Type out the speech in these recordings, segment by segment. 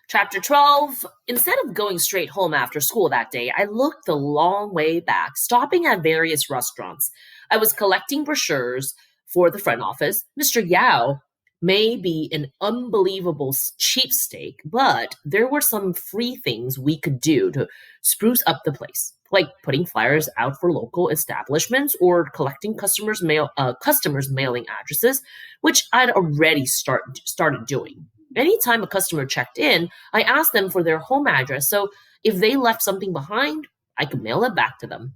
Chapter 12. Instead of going straight home after school that day, I looked the long way back, stopping at various restaurants. I was collecting brochures for the front office. Mr. Yao may be an unbelievable cheapskate, but there were some free things we could do to spruce up the place, like putting flyers out for local establishments or collecting customers' mailing addresses, which I'd already started doing. Anytime a customer checked in, I asked them for their home address, so if they left something behind, I could mail it back to them.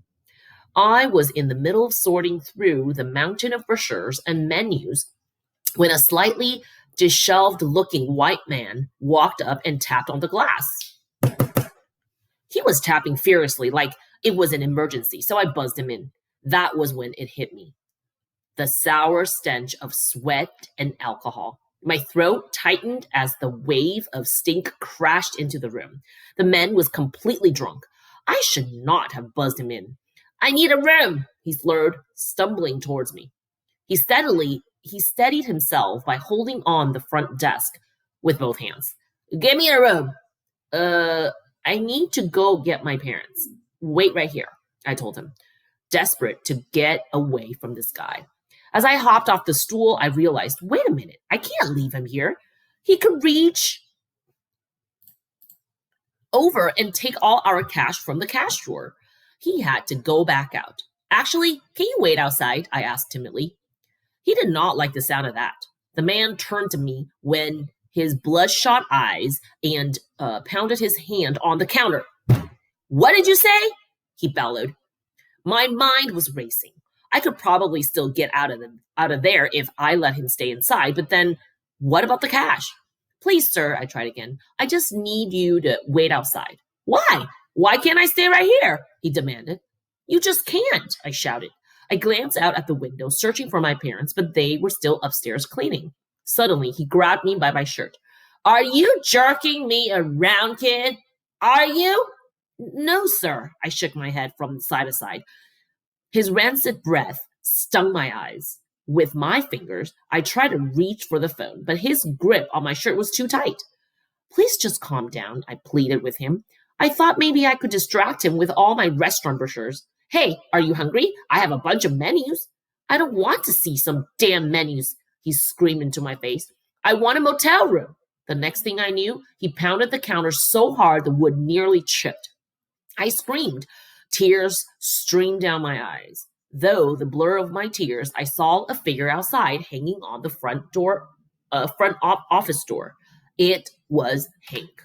I was in the middle of sorting through the mountain of brochures and menus when a slightly disheveled-looking white man walked up and tapped on the glass. He was tapping furiously, like it was an emergency, so I buzzed him in. That was when it hit me. The sour stench of sweat and alcohol. My throat tightened as the wave of stink crashed into the room. The man was completely drunk. I should not have buzzed him in. "I need a room," he slurred, stumbling towards me. He steadied himself by holding on the front desk with both hands. "Give me a room." I need to go get my parents. Wait right here," I told him, desperate to get away from this guy. As I hopped off the stool, I realized, wait a minute, I can't leave him here. He could reach over and take all our cash from the cash drawer. He had to go back out. "Actually, can you wait outside?" I asked timidly. He did not like the sound of that. The man turned to me when his bloodshot eyes and pounded his hand on the counter. "What did you say?" he bellowed. My mind was racing. I could probably still get out of there if I let him stay inside, but then what about the cash? "Please, sir," I tried again. "I just need you to wait outside." "Why? Why can't I stay right here?" he demanded. "You just can't," I shouted. I glanced out at the window, searching for my parents, but they were still upstairs cleaning. Suddenly, he grabbed me by my shirt. "Are you jerking me around, kid? Are you?" "No, sir," I shook my head from side to side. His rancid breath stung my eyes. With my fingers, I tried to reach for the phone, but his grip on my shirt was too tight. "Please just calm down," I pleaded with him. I thought maybe I could distract him with all my restaurant brochures. "Hey, are you hungry? I have a bunch of menus." "I don't want to see some damn menus," he screamed into my face. "I want a motel room." The next thing I knew, he pounded the counter so hard the wood nearly chipped. I screamed. Tears streamed down my eyes. Though the blur of my tears, I saw a figure outside hanging on the front office door. It was Hank.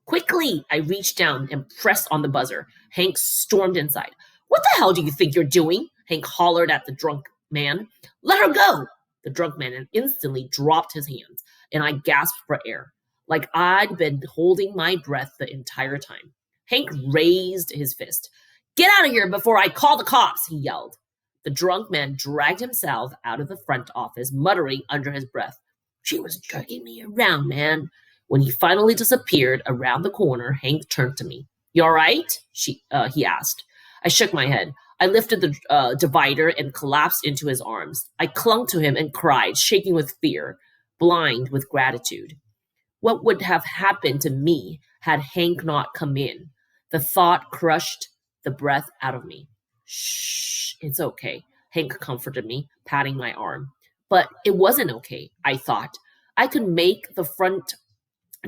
Quickly, I reached down and pressed on the buzzer. Hank stormed inside. "What the hell do you think you're doing?" Hank hollered at the drunk man. "Let her go!" The drunk man instantly dropped his hands, and I gasped for air, like I'd been holding my breath the entire time. Hank raised his fist. "Get out of here before I call the cops," he yelled. The drunk man dragged himself out of the front office, muttering under his breath, "She was jerking me around, man." When he finally disappeared around the corner, Hank turned to me. "You all right?" He asked. I shook my head. I lifted the divider and collapsed into his arms. I clung to him and cried, shaking with fear, blind with gratitude. What would have happened to me had Hank not come in? The thought crushed the breath out of me. "Shh, it's okay," Hank comforted me, patting my arm. But it wasn't okay, I thought. I could make the front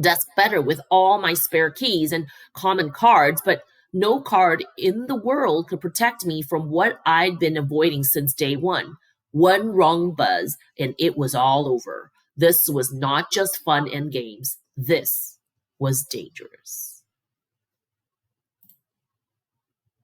desk better with all my spare keys and common cards, but no card in the world could protect me from what I'd been avoiding since day one. One wrong buzz, and it was all over. This was not just fun and games. This was dangerous.